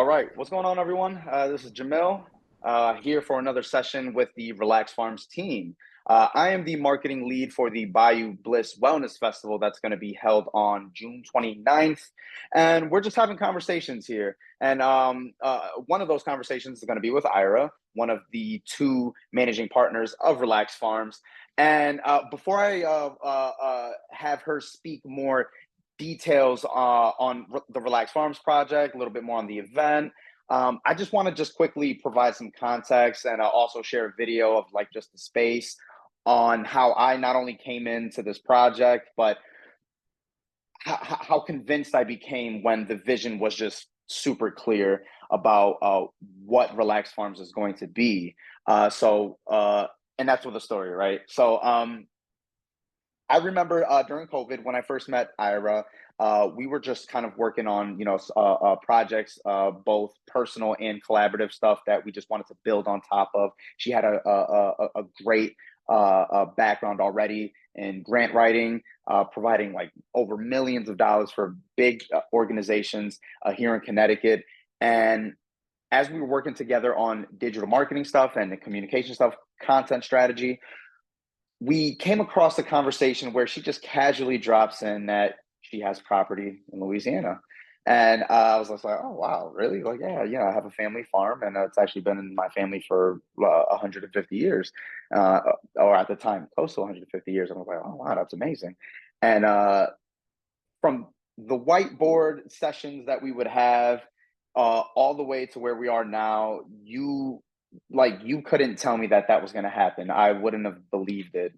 All right, what's going on, everyone? This is Jamil here for another session with the Relax Farms team. I am the marketing lead for the Bayou Bliss Wellness Festival that's going to be held on June 29th. And we're just having conversations here. And one of those conversations is going to be with Ira, one of the two managing partners of Relax Farms. And before I have her speak more details on the Relax Farms project, a little bit more on the event. I just want to just quickly provide some context and also share a video of like just the space on how I not only came into this project, but how convinced I became when the vision was just super clear about what Relax Farms is going to be. And that's with the story, right? I remember during COVID when I first met Ira, we were just kind of working on, projects, both personal and collaborative stuff that we just wanted to build on top of. She had a great background already in grant writing, providing like over millions of dollars for big organizations here in Connecticut. And as we were working together on digital marketing stuff and the communication stuff, content strategy, we came across a conversation where she just casually drops in that she has property in Louisiana. And I was just like, oh, wow, really? Like, yeah, I have a family farm and it's actually been in my family for 150 years, or at the time, close to 150 years. And I was like, oh, wow, that's amazing. And from the whiteboard sessions that we would have all the way to where we are now, you couldn't tell me that was going to happen. I wouldn't have believed it.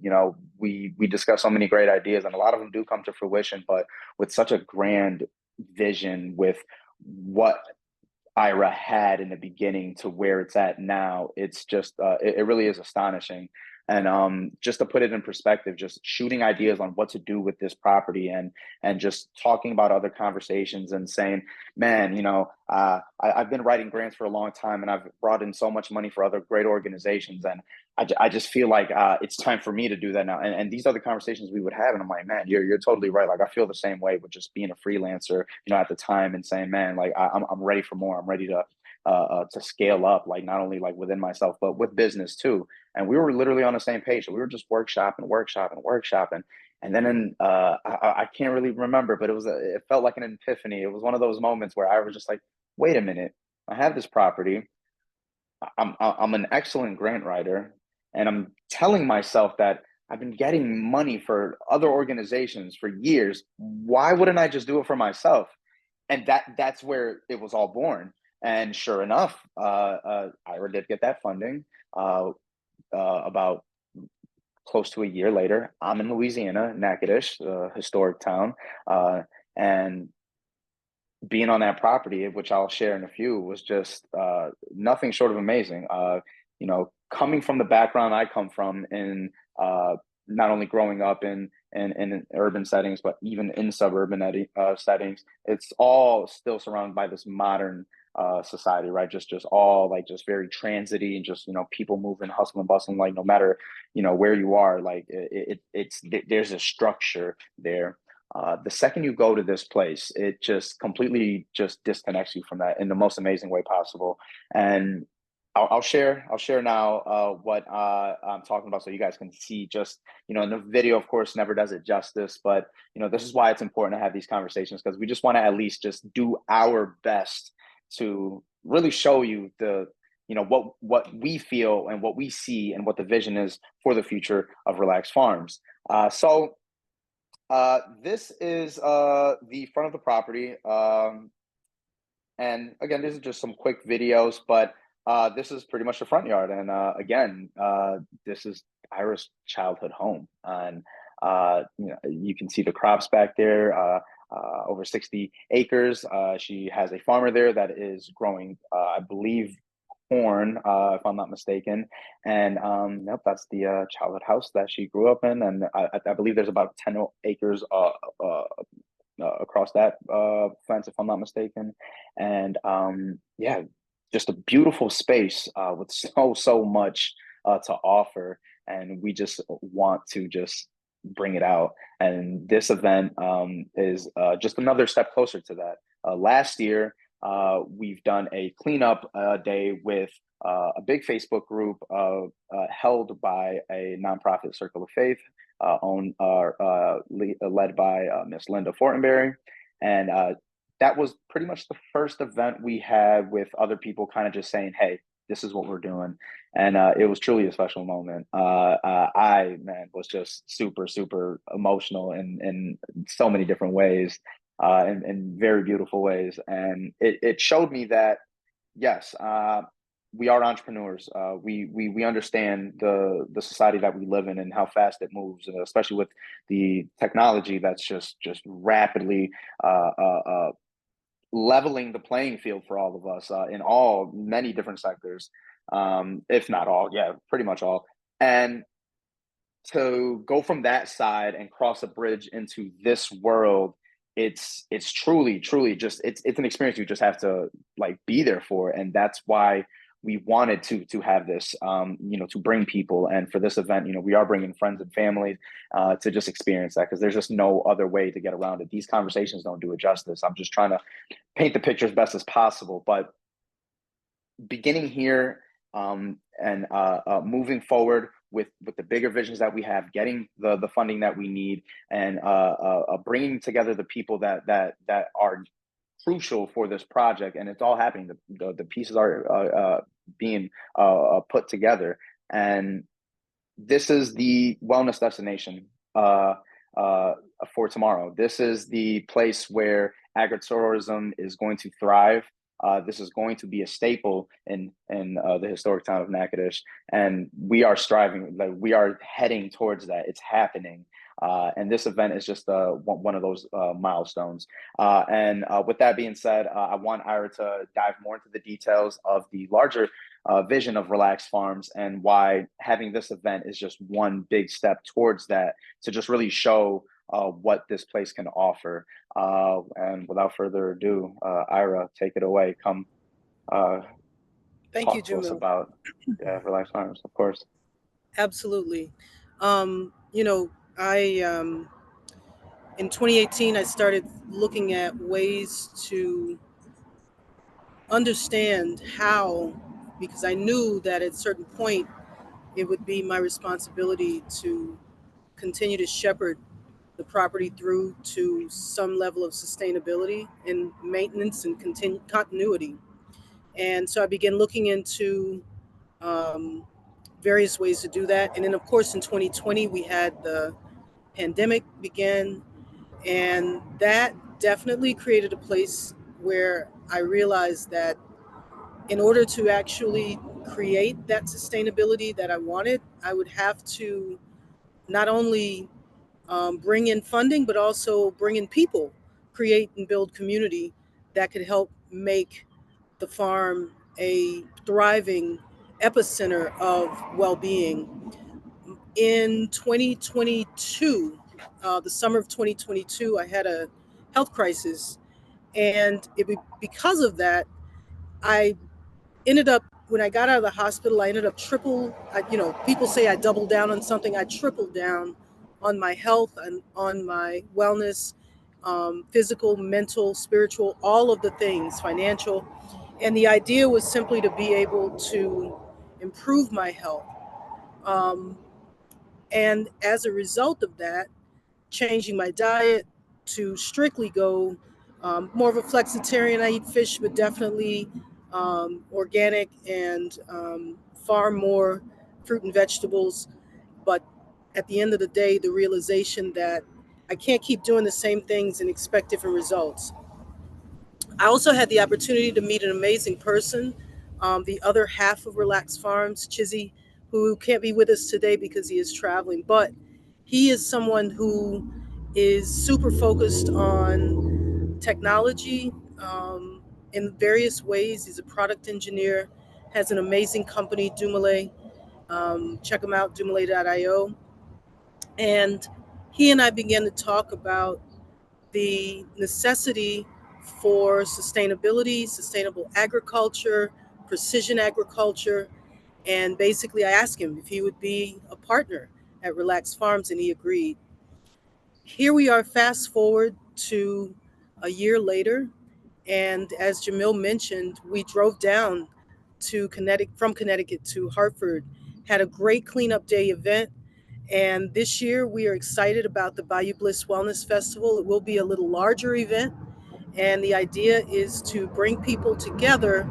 We discussed so many great ideas and a lot of them do come to fruition, but with such a grand vision with what Ira had in the beginning to where it's at now, it's just it really is astonishing. And just to put it in perspective, just shooting ideas on what to do with this property and just talking about other conversations and saying, man, I've been writing grants for a long time and I've brought in so much money for other great organizations. And I just feel like it's time for me to do that now. And these are the conversations we would have. And I'm like, man, you're totally right. Like, I feel the same way with just being a freelancer, at the time and saying, man, like, I'm ready for more. I'm ready to scale up, like not only like within myself, but with business too. And we were literally on the same page. So we were just workshopping. And then I can't really remember, but it felt like an epiphany. It was one of those moments where I was just like, wait a minute, I have this property. I'm an excellent grant writer, and I'm telling myself that I've been getting money for other organizations for years. Why wouldn't I just do it for myself? And that's where it was all born. And sure enough, Ira did get that funding. About close to a year later, I'm in Louisiana, Natchitoches, a historic town, and being on that property, which I'll share in a few, was just nothing short of amazing. Coming from the background I come from in not only growing up in urban settings, but even in suburban settings, it's all still surrounded by this modern society, right? Just all like just very transity and just people moving, hustle and bustling. Like no matter where you are, like there's a structure there. The second you go to this place, it just completely just disconnects you from that in the most amazing way possible. And I'll share now what I'm talking about so you guys can see. Just and the video of course never does it justice, but this is why it's important to have these conversations, because we just want to at least just do our best to really show you the what we feel and what we see and what the vision is for the future of Relax Farms. This is the front of the property, and again, these are just some quick videos, but this is pretty much the front yard. And again, this is Ira's childhood home, and you can see the crops back there. Over 60 acres. She has a farmer there that is growing, I believe, corn, if I'm not mistaken. And yep, that's the childhood house that she grew up in. And I believe there's about 10 acres across that fence, if I'm not mistaken. And yeah, just a beautiful space with so much to offer. And we just want to just bring it out. And this event is just another step closer to that. Last year, We've done a cleanup day with a big Facebook group held by a nonprofit Circle of Faith, led by Miss Linda Fortenberry. And that was pretty much the first event we had with other people kind of just saying, hey, this is what we're doing. And it was truly a special moment. Man, was just super, super emotional in so many different ways, in very beautiful ways. And it showed me that, yes, we are entrepreneurs. We understand the society that we live in and how fast it moves, and especially with the technology that's just rapidly leveling the playing field for all of us in all many different sectors, if not all, yeah, pretty much all. And to go from that side and cross a bridge into this world, it's truly just it's an experience you just have to like be there for. And that's why we wanted to have this, to bring people. And for this event, we are bringing friends and family to just experience that, because there's just no other way to get around it. These conversations don't do it justice. I'm just trying to paint the picture as best as possible. But beginning here, and moving forward with the bigger visions that we have, getting the funding that we need, and bringing together the people that are crucial for this project. And it's all happening. The pieces are being put together, and this is the wellness destination for tomorrow. This is the place where agritourism is going to thrive. This is going to be a staple in the historic town of Natchitoches, and we are striving. Like, we are heading towards that. It's happening, and this event is just one of those milestones. And with that being said, I want Ira to dive more into the details of the larger vision of Relax Farms, and why having this event is just one big step towards that, to just really show what this place can offer. And without further ado, Ira, take it away. Come Thank you, talk to us Jamil. about Relax Farms, of course. Absolutely. I in 2018 I started looking at ways to understand how, because I knew that at a certain point it would be my responsibility to continue to shepherd the property through to some level of sustainability and maintenance and continuity. And so I began looking into um, various ways to do that. And then, of course, in 2020, we had the pandemic begin, and that definitely created a place where I realized that in order to actually create that sustainability that I wanted, I would have to not only bring in funding, but also bring in people, create and build community that could help make the farm a thriving epicenter of well being. In 2022, the summer of 2022, I had a health crisis. And because of that, I ended up, when I got out of the hospital, I ended up people say I doubled down on something. I tripled down on my health and on my wellness, physical, mental, spiritual, all of the things, financial. And the idea was simply to be able to improve my health. Um, and as a result of that, changing my diet to strictly go more of a flexitarian. I eat fish, but definitely organic and far more fruit and vegetables. But at the end of the day, the realization that I can't keep doing the same things and expect different results. I also had the opportunity to meet an amazing person, the other half of Relax Farms, Chizzy, who can't be with us today because he is traveling. But he is someone who is super focused on technology in various ways. He's a product engineer, has an amazing company, Dumile. Check him out, dumile.io. And he and I began to talk about the necessity for sustainability, sustainable agriculture, precision agriculture. And basically, I asked him if he would be a partner at Relax Farms, and he agreed. Here we are, fast forward to a year later, And as Jamil mentioned, we drove down to Connecticut, from Connecticut to Hartford, had a great cleanup day event. And this year we are excited about the Bayou Bliss Wellness Festival. It will be a little larger event. And the idea is to bring people together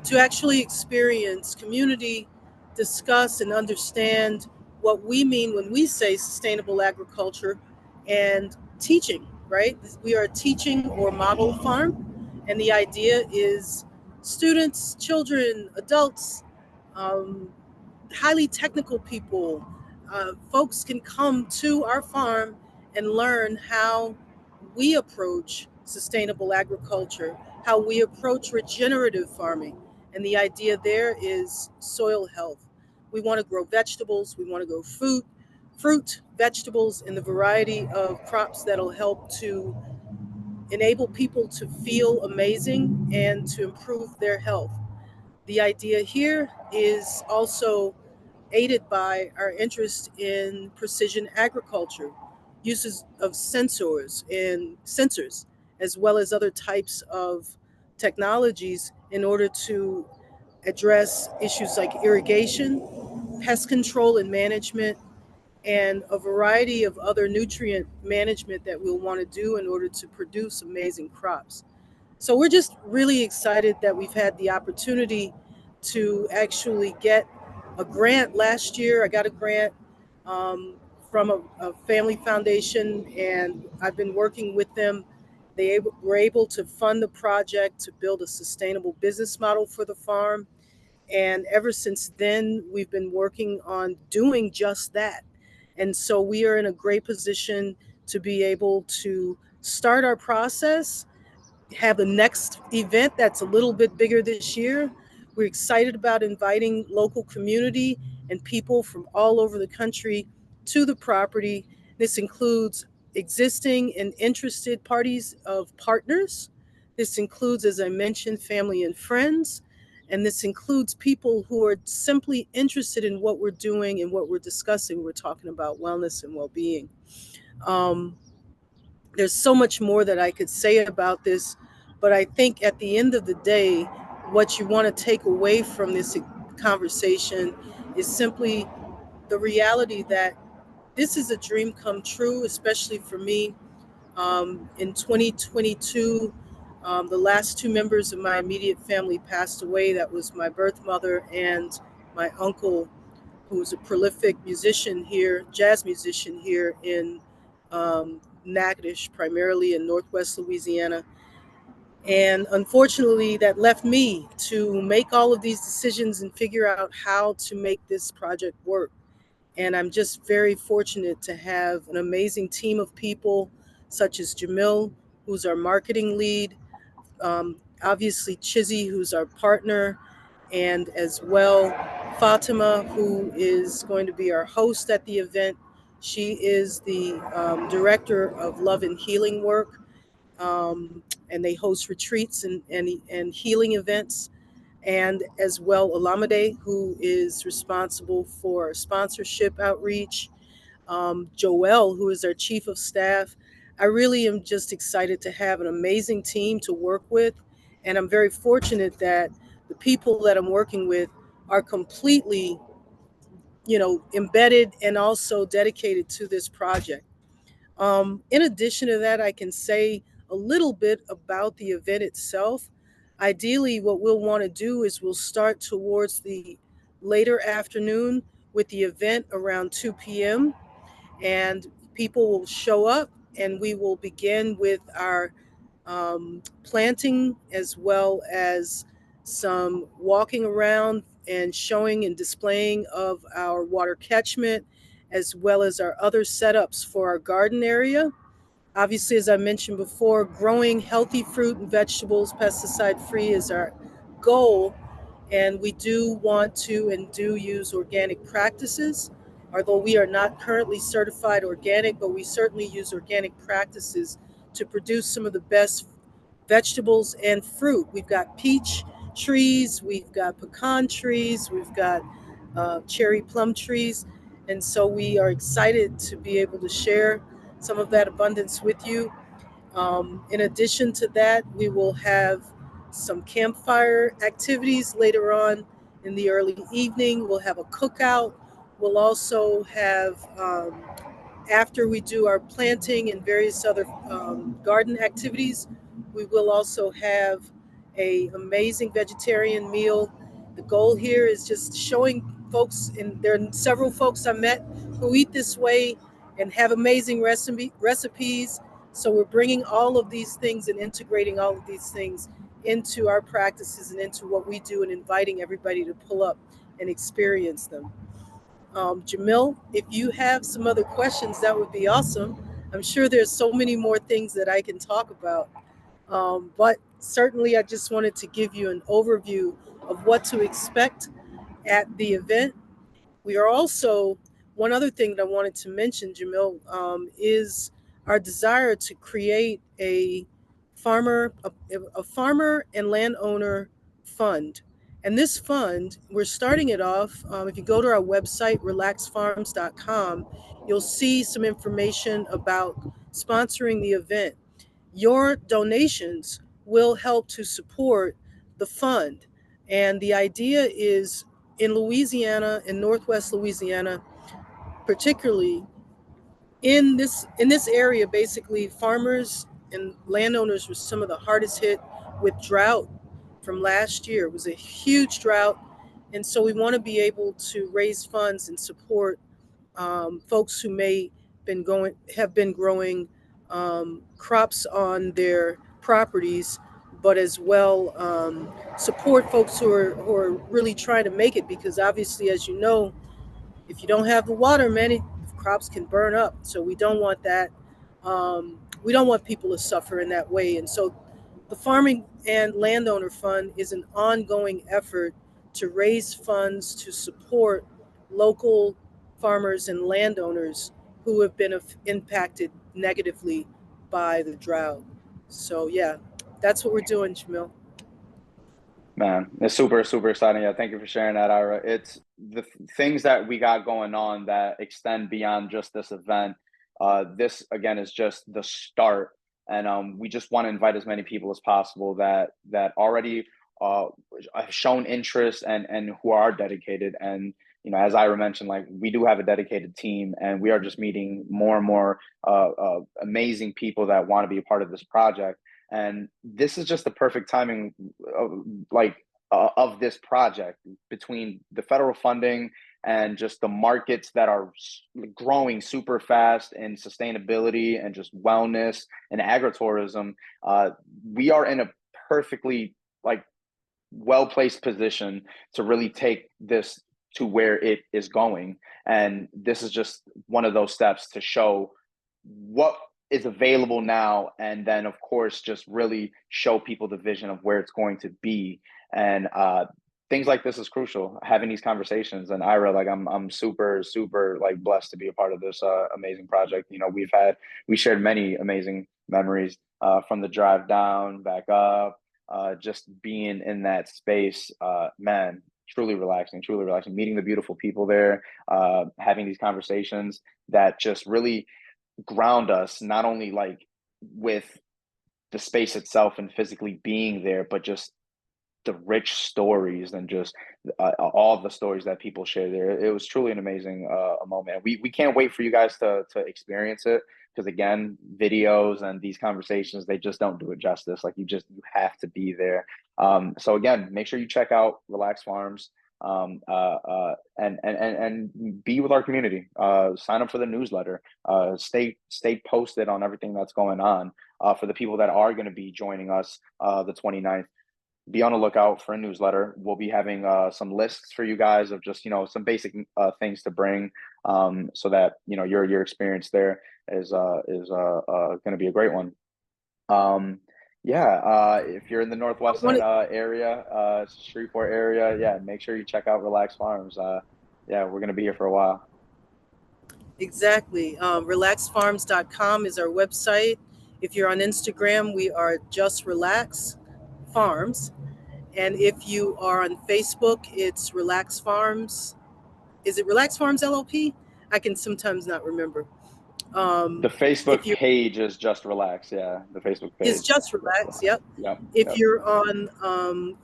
to actually experience community, discuss and understand what we mean when we say sustainable agriculture and teaching, right? We are a teaching or model farm. And the idea is students, children, adults, um, highly technical people, folks can come to our farm and learn how we approach sustainable agriculture, how we approach regenerative farming. And the idea there is soil health. We want to grow vegetables, we want to grow fruit, vegetables, and the variety of crops that'll help to enable people to feel amazing and to improve their health. The idea here is also aided by our interest in precision agriculture, uses of sensors, as well as other types of technologies in order to address issues like irrigation, pest control and management, and a variety of other nutrient management that we'll want to do in order to produce amazing crops. So we're just really excited that we've had the opportunity to actually get a grant last year. I got a grant um, from a family foundation, and I've been working with them. Were able to fund the project to build a sustainable business model for the farm. And ever since then, we've been working on doing just that. And so we are in a great position to be able to start our process, have the next event that's a little bit bigger this year. We're excited about inviting local community and people from all over the country to the property. This includes existing and interested parties of partners. This includes, as I mentioned, family and friends. And this includes people who are simply interested in what we're doing and what we're discussing. We're talking about wellness and well being. Um, there's so much more that I could say about this, but I think at the end of the day, what you want to take away from this conversation is simply the reality that this is a dream come true, especially for me. In 2022, the last two members of my immediate family passed away. That was my birth mother and my uncle, who was a prolific musician here, jazz musician here in Natchitoches, primarily in Northwest Louisiana. And unfortunately, that left me to make all of these decisions and figure out how to make this project work. And I'm just very fortunate to have an amazing team of people, such as Jamil, who's our marketing lead, obviously Chizzy, who's our partner, and as well Fatima, who is going to be our host at the event. She is the director of Love and Healing Work, and they host retreats and healing events. And as well, Olamide, who is responsible for sponsorship outreach, Joel, who is our chief of staff. I really am just excited to have an amazing team to work with. And I'm very fortunate that the people that I'm working with are completely, embedded and also dedicated to this project. In addition to that, I can say a little bit about the event itself. Ideally, what we'll want to do is we'll start towards the later afternoon with the event around 2 p.m. and people will show up, and we will begin with our planting, as well as some walking around and showing and displaying of our water catchment, as well as our other setups for our garden area. Obviously, as I mentioned before, growing healthy fruit and vegetables pesticide free is our goal. And we do want to and do use organic practices, although we are not currently certified organic, but we certainly use organic practices to produce some of the best vegetables and fruit. We've got peach trees, we've got pecan trees, we've got cherry plum trees. And so we are excited to be able to share some of that abundance with you. In addition to that, we will have some campfire activities later on in the early evening. We'll have a cookout. We'll also have, after we do our planting and various other garden activities, we will also have a amazing vegetarian meal. The goal here is just showing folks, and there are several folks I met who eat this way and have amazing recipes. So we're bringing all of these things and integrating all of these things into our practices and into what we do, and inviting everybody to pull up and experience them. Jamil, if you have some other questions, that would be awesome. I'm sure there's so many more things that I can talk about. But certainly, I just wanted to give you an overview of what to expect at the event. We are also, one other thing that I wanted to mention, Jamil, is our desire to create a farmer and landowner fund. And this fund, we're starting it off. If you go to our website, relaxfarms.com, you'll see some information about sponsoring the event. Your donations will help to support the fund. And the idea is, in Louisiana, in Northwest Louisiana, particularly in this area, basically farmers and landowners were some of the hardest hit with drought from last year. It was a huge drought, and so we want to be able to raise funds and support folks who may have been growing crops on their properties, but as well support folks who are really trying to make it, because obviously, as you know, if you don't have the water, many crops can burn up. So we don't want that. We don't want people to suffer in that way. And so the Farming and Landowner Fund is an ongoing effort to raise funds to support local farmers and landowners who have been impacted negatively by the drought. So, yeah, that's what we're doing, Jamil. Man, it's super, super exciting. Yeah, thank you for sharing that, Ira. It's the things that we got going on that extend beyond just this event. This again is just the start, and we just want to invite as many people as possible that already uh, have shown interest and who are dedicated. And as Ira mentioned, like we do have a dedicated team, and we are just meeting more and more amazing people that want to be a part of this project. And this is just the perfect timing, like of this project, between the federal funding and just the markets that are growing super fast in sustainability and just wellness and agritourism. We are in a perfectly, like, well placed position to really take this to where it is going. And this is just one of those steps to show what is available now, and then of course just really show people the vision of where it's going to be. And things like this is crucial, having these conversations. And Ira, like I'm super super like blessed to be a part of this amazing project. We shared many amazing memories from the drive down, back up, just being in that space. Man, truly relaxing, meeting the beautiful people there, having these conversations that just really ground us, not only like with the space itself and physically being there, but just the rich stories and just all the stories that people share there. It was truly an amazing moment. We can't wait for you guys to experience it, because again, videos and these conversations, they just don't do it justice. Like you have to be there. So again, make sure you check out Relax Farms, and be with our community. Sign up for the newsletter. Stay posted on everything that's going on. For the people that are going to be joining us the 29th, be on the lookout for a newsletter. We'll be having some lists for you guys of just some basic things to bring, so that your experience there is going to be a great one. Yeah, if you're in the Northwest One, area, Shreveport area, yeah, make sure you check out Relax Farms. Yeah, we're gonna be here for a while. exactly. Relaxfarms.com is our website. If you're on Instagram, we are Just Relax Farms. And if you are on Facebook, it's Relax Farms. Is it Relax Farms LLP? I can sometimes not remember. The If Facebook you page is Just Relax. Yeah, the Facebook is page. just Just Relax. Relax. Yep. Yep. If Yep. you're on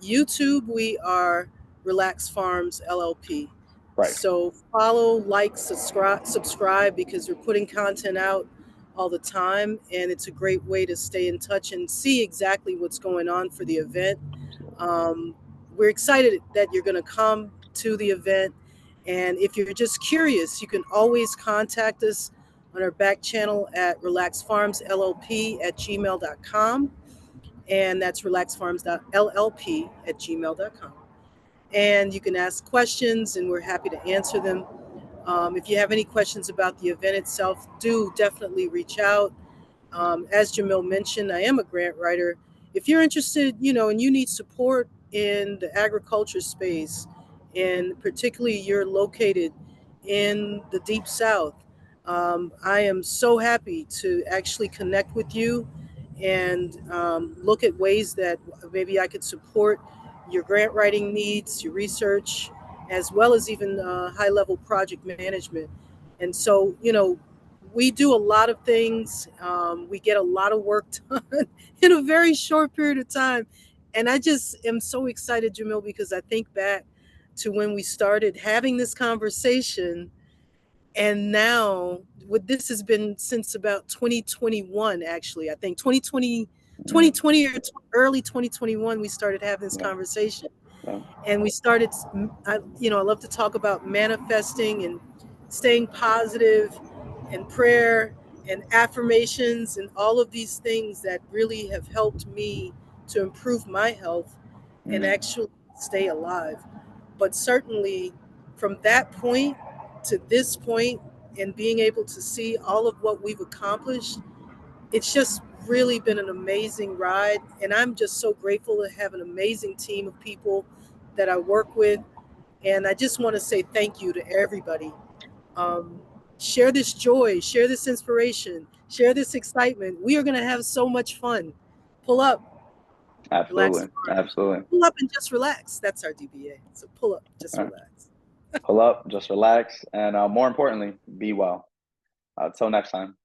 YouTube, we are Relax Farms LLP. Right. So follow, like, subscribe because we're putting content out all the time, and it's a great way to stay in touch and see exactly what's going on for the event. Um, we're excited that you're going to come to the event. And if you're just curious, you can always contact us on our back channel at relaxfarmsllp@gmail.com. And that's relaxfarms.llp@gmail.com. And you can ask questions, and we're happy to answer them. If you have any questions about the event itself, do definitely reach out. As Jamil mentioned, I am a grant writer. If you're interested, and you need support in the agriculture space, and particularly you're located in the Deep South, I am so happy to actually connect with you and look at ways that maybe I could support your grant writing needs, your research, as well as even high level project management. And so, we do a lot of things. We get a lot of work done in a very short period of time. And I just am so excited, Jamil, because I think back to when we started having this conversation. And now, what this has been since about 2021, actually, I think 2020, Mm, 2020 or early 2021, we started having this yeah. conversation. Yeah. And we started, I love to talk about manifesting and staying positive and prayer and affirmations and all of these things that really have helped me to improve my health and Mm, actually stay alive. But certainly from that point to this point and being able to see all of what we've accomplished, it's just really been an amazing ride. And I'm just so grateful to have an amazing team of people that I work with. And I just want to say thank you to everybody. Um, Share this joy, share this inspiration, share this excitement. We are going to have so much fun. Pull up, relax, absolutely. Absolutely. pull up and just relax. That's our DBA. So pull up, just All right. relax. Pull up, just relax, and more importantly, be well. Until next time.